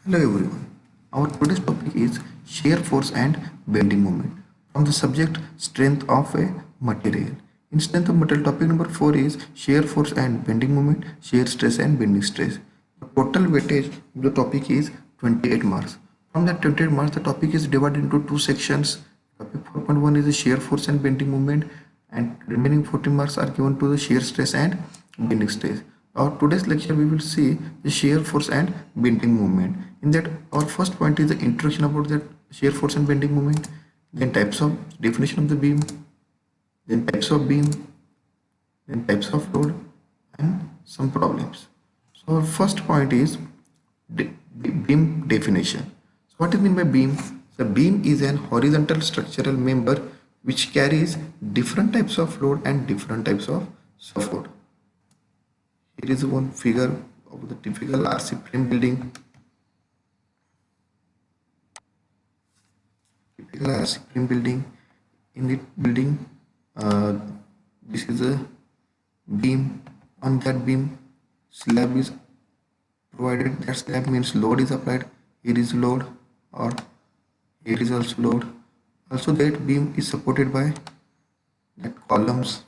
Hello everyone. Our today's topic is shear force and bending moment from the subject strength of a material. In strength of material, topic number 4 is shear force and bending moment, shear stress and bending stress. The total weightage of the topic is 28 marks. From that 28 marks, the topic is divided into two sections. Topic 4.1 is the shear force and bending moment, and remaining 14 marks are given to the shear stress and bending stress. Our today's lecture we will see the shear force and bending moment. In that, our first point is the introduction about that shear force and bending moment, then types of definition of the beam, then types of beam, then types of load, and some problems. So our first point is beam definition. So what is mean by beam? The beam is an horizontal structural member which carries different types of load and different types of support. Here is one figure of the typical RC frame building. Typical RC frame building. In the building, this is a beam. On that beam, slab is provided. That slab means load is applied. Here is load, or here is also load. Also, that beam is supported by that columns,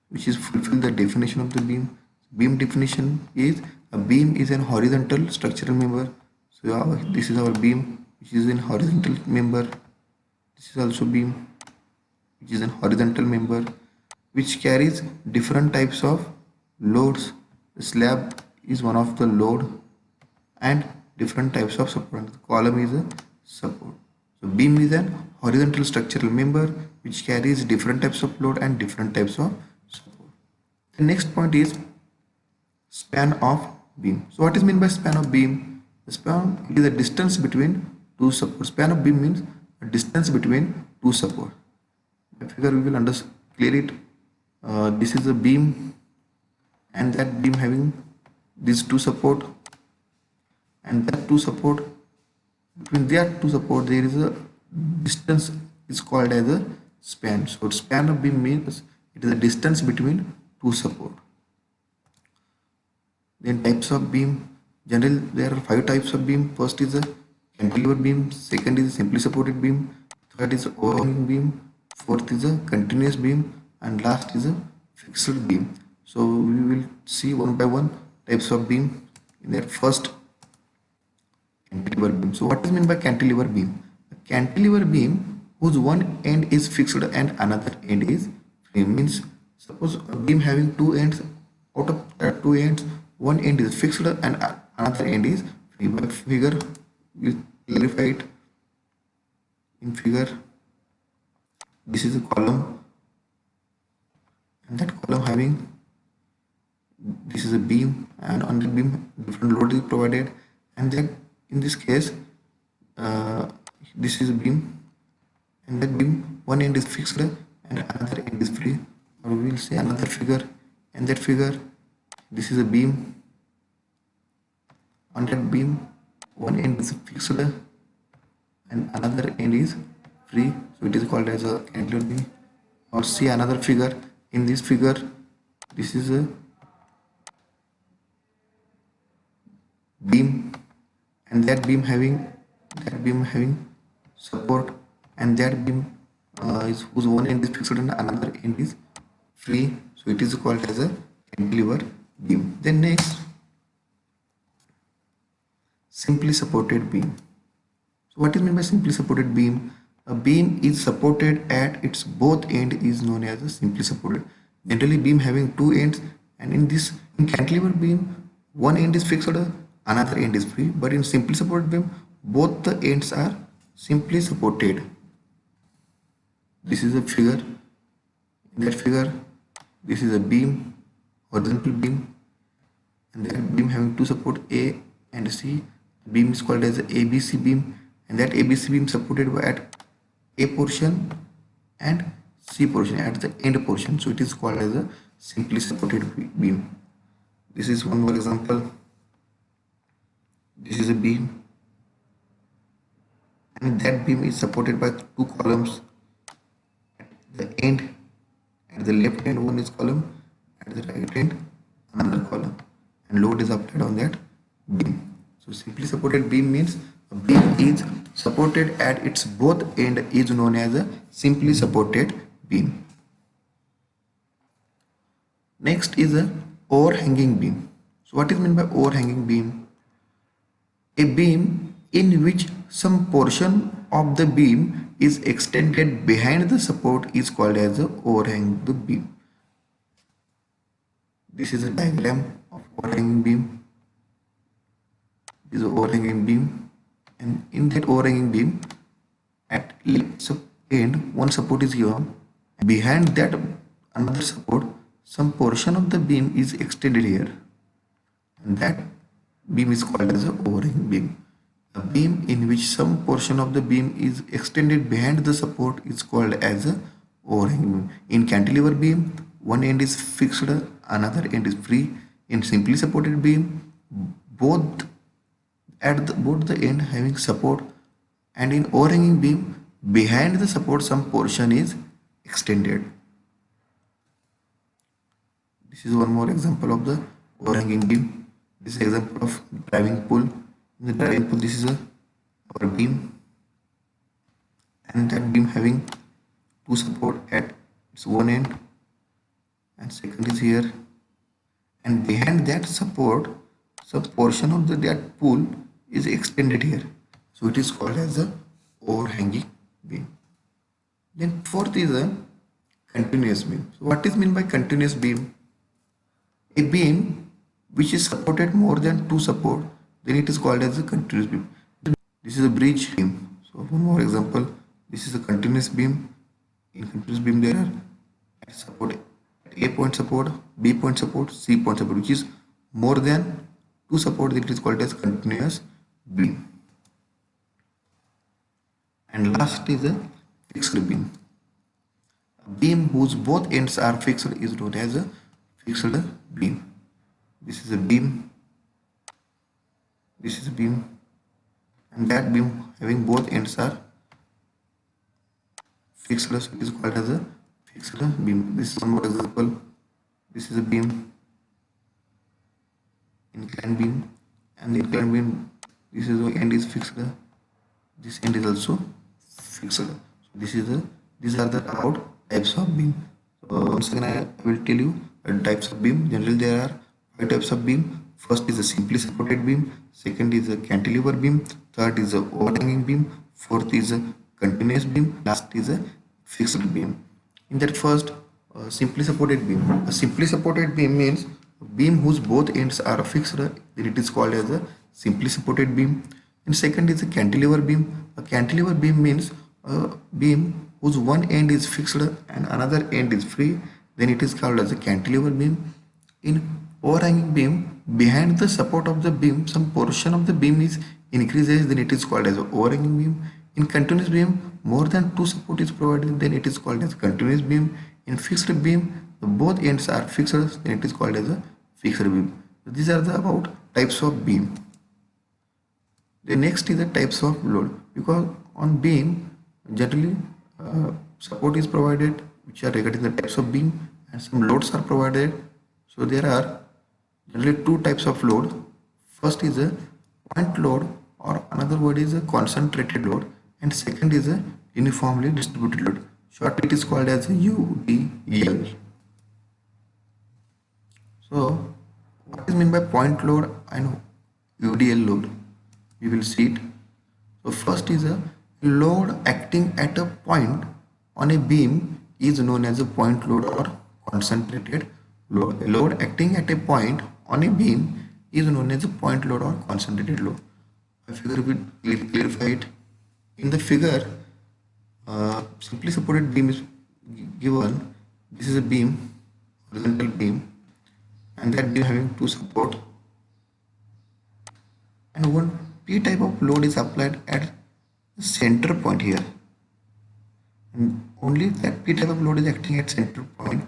which is fulfill the definition of the beam. Beam definition is a beam is an horizontal structural member. So this is our beam, which is in horizontal member. This is also beam, which is an horizontal member, which carries different types of loads. The slab is one of the load, and different types of support. The column is a support. So beam is an horizontal structural member which carries different types of load and different types of support. The next point is span of beam. So what is meant by span of beam? The span is the distance between two supports. Span of beam means a distance between two supports. The figure we will clear it. This is a beam, and that beam having these two support, and that two support, between that two support there is a distance is called as a span. So span of beam means it is a distance between two support. Then types of beam. Generally there are 5 types of beam. First is a cantilever beam, second is a simply supported beam, third is a overhanging beam, fourth is a continuous beam, and last is a fixed beam. So we will see one by one types of beam. In that, first, cantilever beam. So what is meant by cantilever beam? A cantilever beam whose one end is fixed and another end is free. Means suppose a beam having two ends. Out of that two ends, one end is fixed and another end is free. By figure we clarify it. In figure, this is a column, and that column having, this is a beam, and on the beam different load is provided, and then in this case this is a beam, and that beam one end is fixed and another end is free. Or we will say another figure, and that figure, this is a beam. On that beam one end is fixed and another end is free, so it is called as a cantilever beam. Or see another figure. In this figure, this is a beam, and that beam having support, and that beam is whose one end is fixed and another end is free, so it is called as a cantilever beam. Then next, simply supported beam. So what is meant by simply supported beam? A beam is supported at its both end is known as a simply supported. Generally beam having two ends, and in cantilever beam one end is fixed, another end is free, but in simply supported beam both the ends are simply supported. This is a figure. In that figure, this is a beam, horizontal beam, and that beam having two support A and C. The beam is called as a ABC beam, and that ABC beam supported at A portion and C portion at the end portion, so it is called as a simply supported beam. This is one more example. This is a beam, and that beam is supported by two columns. At the end, at the left end one is column, at the right end another column, and load is applied on that beam. So simply supported beam means a beam is supported at its both end is known as a simply supported beam. Next is a overhanging beam. So what is meant by overhanging beam? A beam in which some portion of the beam is extended behind the support is called as a overhanging beam. This is a diagram of overhanging beam. This is an overhanging beam, and in that overhanging beam, at its end, one support is given. Behind that, another support, some portion of the beam is extended here, and that beam is called as an overhanging beam. A beam in which some portion of the beam is extended behind the support is called as a overhanging beam. In cantilever beam, one end is fixed, another end is free. In simply supported beam, both both the end having support, and in overhanging beam, behind the support some portion is extended. This is one more example of the overhanging beam. This is example of driving pull. In the driving pull, this is our beam, and that beam having two support at its one end, and second is here, and behind that support some portion of that pull is extended here, so it is called as a overhanging beam. Then fourth is a continuous beam. So what is meant by continuous beam? A beam which is supported more than two support, then it is called as a continuous beam. This is a bridge beam. So one more example, this is a continuous beam. In continuous beam there are support A point support, B point support, C point support, which is more than two support, it is called as continuous beam. And last is a fixed beam. A beam whose both ends are fixed is known as a fixed beam. This is a beam, this is a beam, and that beam having both ends are fixed, so it is called as a fixed beam. This is one more example. This is a beam, inclined beam, and the inclined beam, this is the end is fixed, this end is also fixed. So this is the these are the about types of beam. So once again I will tell you types of beam. Generally there are five types of beam. First is a simply supported beam, second is a cantilever beam, third is a overhanging beam, fourth is a continuous beam, last is a fixed beam. In that first simply supported beam, a simply supported beam means a beam whose both ends are fixed, then it is called as a simply supported beam. And second is a cantilever beam. A cantilever beam means a beam whose one end is fixed and another end is free, then it is called as a cantilever beam. In overhanging beam, behind the support of the beam some portion of the beam is increases, then it is called as a overhanging beam. In continuous beam, more than two support is provided, then it is called as continuous beam. In fixed beam, both ends are fixed, then it is called as a fixed beam. So these are the about types of beam. The next is the types of load, because on beam generally support is provided which are regarding the types of beam, and some loads are provided. So there are generally two types of load. First is a point load, or another word is a concentrated load, and second is a uniformly distributed load. Short it is called as a UDL. So what is meant by point load and UDL load? We will see it. So first is a load acting at a point on a beam is known as a point load or concentrated load. A load acting at a point on a beam is known as a point load or concentrated load. A figure will clarify it. In the figure, simply supported beam is given. This is a beam, horizontal beam, and that beam having two support, and one P type of load is applied at the center point here, and only that P type of load is acting at center point.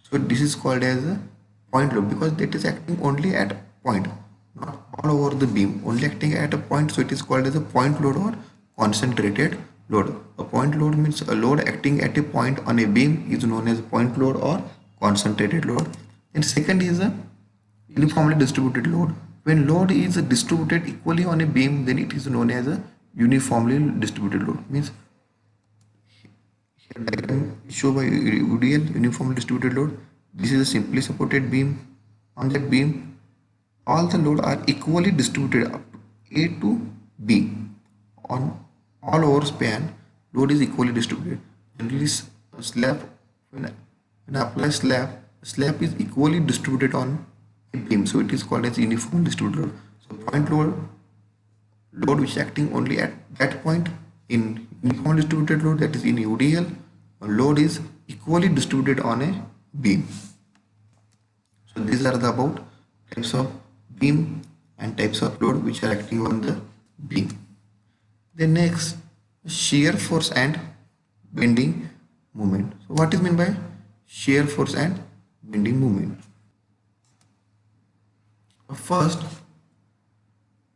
So this is called as a point load, because it is acting only at a point, not all over the beam, only acting at a point. So it is called as a point load or concentrated load. A point load means a load acting at a point on a beam is known as point load or concentrated load. And second is a uniformly distributed load. When load is distributed equally on a beam, then it is known as a uniformly distributed load. Means here diagram show by UDL, uniformly distributed load. This is a simply supported beam. On that beam, all the load are equally distributed up to A to B. On all over span, load is equally distributed. Generally, slab when I apply slab is equally distributed on a beam, so it is called as uniform distributed load. So point load which is acting only at that point in uniform distributed load, that is in UDL, load is equally distributed on a beam. So these are the about types of beam and types of load which are acting on the beam. The next, shear force and bending moment. So what is meant by shear force and bending moment? First,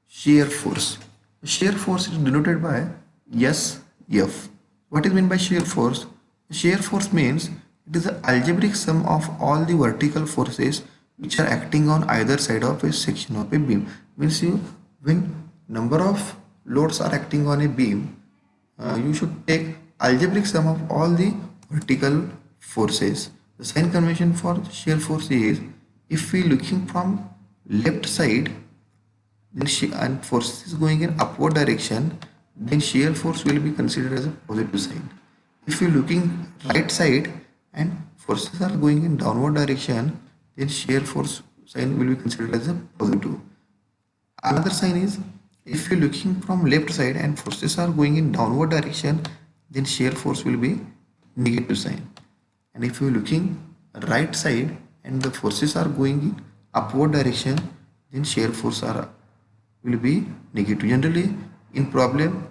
shear force. Shear force is denoted by SF. What is meant by shear force? Shear force means it is the algebraic sum of all the vertical forces which are acting on either side of a section of a beam. Means when number of loads are acting on a beam, you should take algebraic sum of all the vertical forces. The sign convention for shear force is, if we looking from left side, then and force is going in upward direction, then shear force will be considered as a positive sign. If you looking right side and forces are going in downward direction, then shear force sign will be considered as a positive. Another sign is, if you looking from left side and forces are going in downward direction, then shear force will be negative sign. And if you looking right side and the forces are going in upward direction, then shear force will be negative. Generally in problem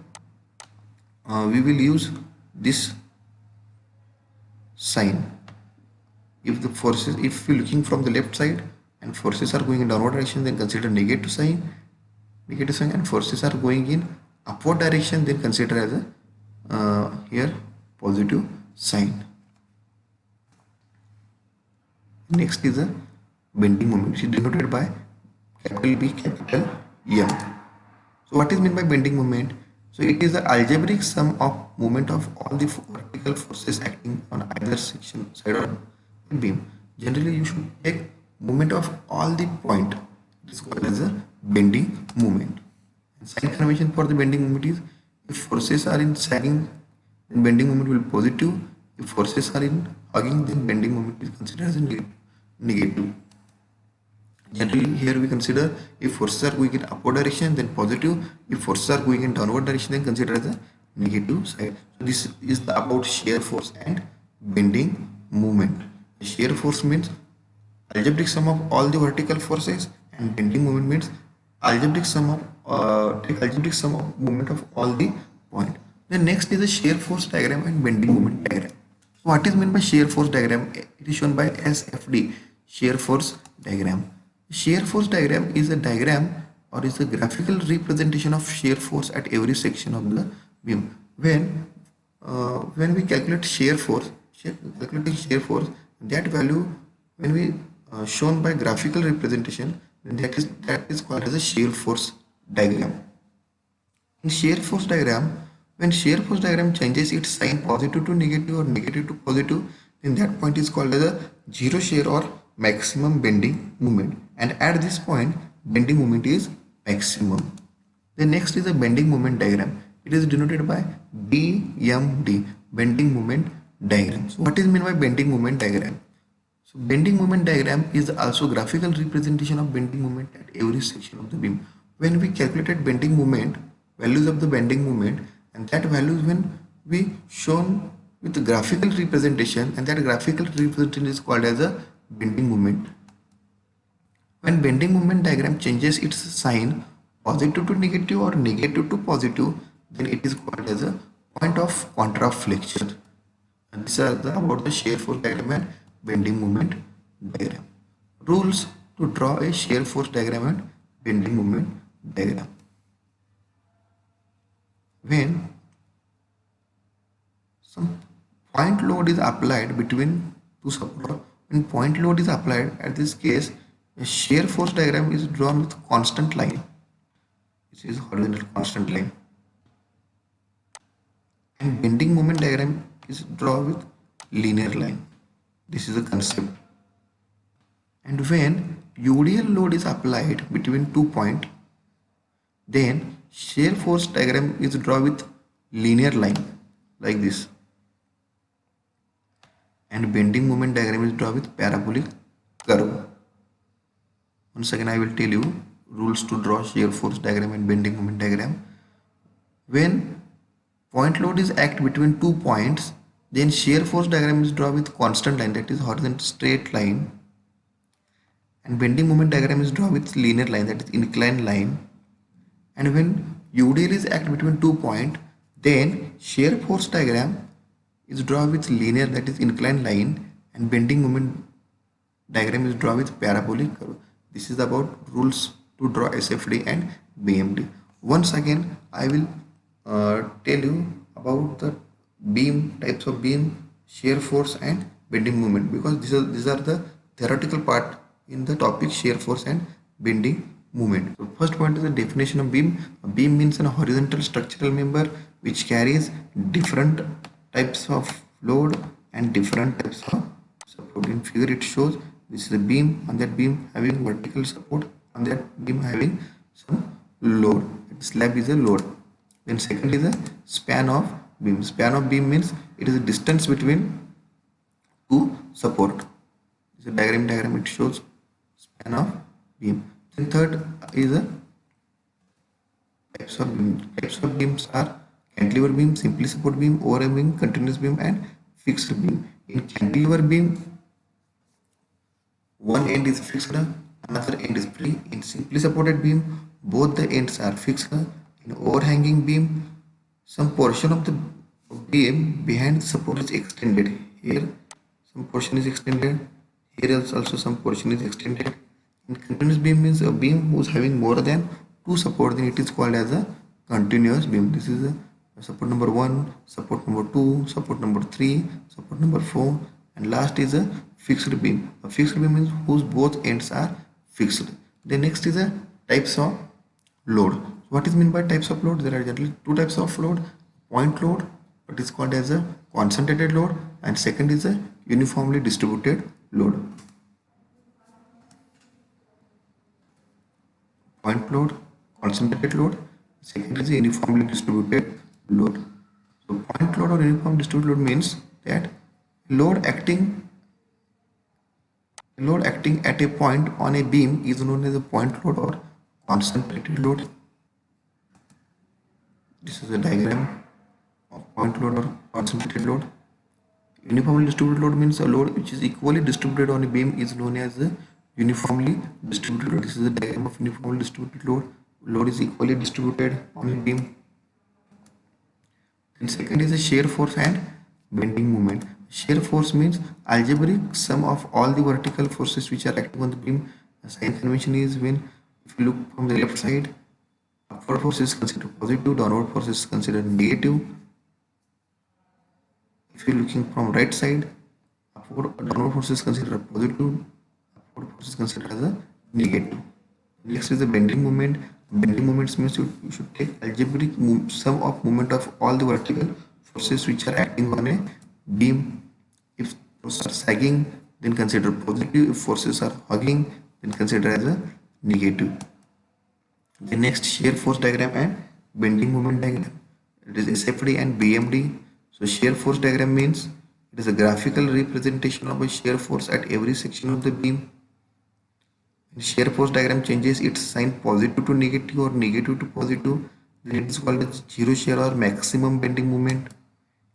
we will use this sign. If the forces, if you looking from the left side and forces are going in downward direction, then consider negative sign, and forces are going in upward direction, then consider as a here positive sign. Next is a bending moment, which is denoted by capital B, capital M. So what is meant by bending moment? So it is the algebraic sum of moment of all the vertical forces acting on either section side of the beam. Generally you should take moment of all the point. It is called as a bending moment. And sign convention for the bending moment is, if forces are in sagging, then bending moment will be positive. If forces are in hugging, then bending moment is considered as a negative. Generally here we consider, if forces are going in upward direction, then positive. If forces are going in downward direction, then consider as a negative side. So this is the about shear force and bending moment. Shear force means algebraic sum of all the vertical forces, and bending moment means algebraic sum of moment of all the point. Then next is the shear force diagram and bending moment diagram. So what is meant by shear force diagram? It is shown by SFD, shear force diagram. Shear force diagram is a diagram or is a graphical representation of shear force at every section of the beam. When we calculate shear force, that value, when we shown by graphical representation, then that is called as a shear force diagram. In shear force diagram, when shear force diagram changes its sign positive to negative or negative to positive, then that point is called as a zero shear or maximum bending moment. And at this point, bending moment is maximum. The next is a bending moment diagram. It is denoted by BMD, bending moment diagram. So what is meant by bending moment diagram? So bending moment diagram is also graphical representation of bending moment at every section of the beam. When we calculated bending moment, values of the bending moment, and that values when we shown with the graphical representation, and that graphical representation is called as a bending moment. When bending moment diagram changes its sign positive to negative or negative to positive, then it is called as a point of contraflexion. And these are about the shear force diagram and bending moment diagram. Rules to draw a shear force diagram and bending moment diagram. When some point load is applied between two supports, when point load is applied, at this case A shear force diagram is drawn with constant line. This is horizontal constant line. And bending moment diagram is drawn with linear line. This is the concept. And when UDL load is applied between 2 points, then shear force diagram is drawn with linear line like this. And bending moment diagram is drawn with parabolic curve. Once again I will tell you rules to draw shear force diagram and bending moment diagram. When point load is act between 2 points, then shear force diagram is drawn with constant line, that is horizontal straight line, and bending moment diagram is drawn with linear line, that is inclined line. And when UDL is act between 2 points, then shear force diagram is drawn with linear, that is inclined line, and bending moment diagram is drawn with parabolic curve. This is about rules to draw SFD and BMD. Once again I will tell you about the beam, types of beam, shear force and bending moment, because these are the theoretical part in the topic shear force and bending moment. So first point is the definition of beam. A beam means a horizontal structural member which carries different types of load and different types of support. In figure it shows this is a beam, on that beam having vertical support, on that beam having some load. Slab is a load. Then second is a span of beam. Span of beam means it is a distance between two support. This is a diagram it shows span of beam. Then third is a types of beam. Types of beams are cantilever beam, simply support beam, overhang beam, continuous beam and fixed beam. In cantilever beam, one end is fixed, another end is free. In simply supported beam, both the ends are fixed. In overhanging beam, some portion of the beam behind the support is extended. Here, some portion is extended. Here also some portion is extended. In continuous beam means a beam who is having more than two support, then it is called as a continuous beam. This is a support number 1, support number 2, support number 3, support number 4, and last is a fixed beam. A fixed beam means whose both ends are fixed. The next is a types of load. What is meant by types of load? There are generally two types of load: point load, what is called as a concentrated load, and second is a uniformly distributed load. Point load, concentrated load, second is a uniformly distributed load. So point load or uniform distributed load means that load acting at a point on a beam is known as a point load or concentrated load. This is a diagram of point load or concentrated load. Uniformly distributed load means a load which is equally distributed on a beam is known as a uniformly distributed load. This is a diagram of uniformly distributed load. Load is equally distributed on a beam. And second is a shear force and bending moment. Shear force means algebraic sum of all the vertical forces which are acting on the beam. The sign convention is when if you look from the left side, upward force is considered positive, downward force is considered negative. If you are looking from right side, upward downward force is considered positive, upward force is considered as a negative. Next is the bending moment. Bending moments means you should take algebraic sum of moment of all the vertical forces which are acting on a beam. If forces are sagging, then consider positive. If forces are hugging, then consider as a negative. The next shear force diagram and bending moment diagram. It is SFD and BMD. So shear force diagram means it is a graphical representation of a shear force at every section of the beam. When shear force diagram changes its sign positive to negative or negative to positive, then it is called as zero shear or maximum bending moment.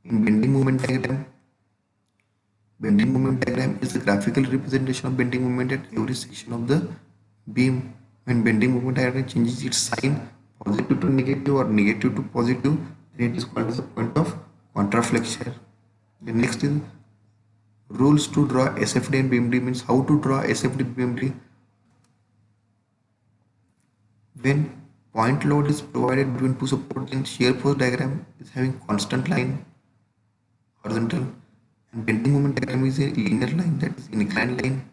In bending moment diagram is the graphical representation of bending moment at every section of the beam. When bending moment diagram changes its sign positive to negative or negative to positive, then it is called as a point of contraflexure. The next is rules to draw SFD and BMD means how to draw SFD BMD. When point load is provided between two supports, then shear force diagram is having constant line horizontal and bending moment diagram is a linear line, that is inclined line.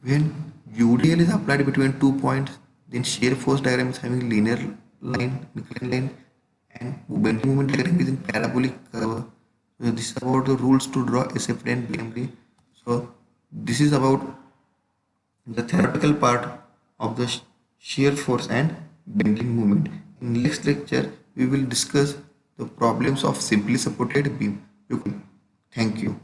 When UDL is applied between 2 points. Then shear force diagram is having linear line, inclined line, and bending moment diagram is in parabolic curve. So this is about the rules to draw SFD and BMD. So this is about the theoretical part of the shear force and bending moment. In next lecture, we will discuss the problems of simply supported beam. Thank you.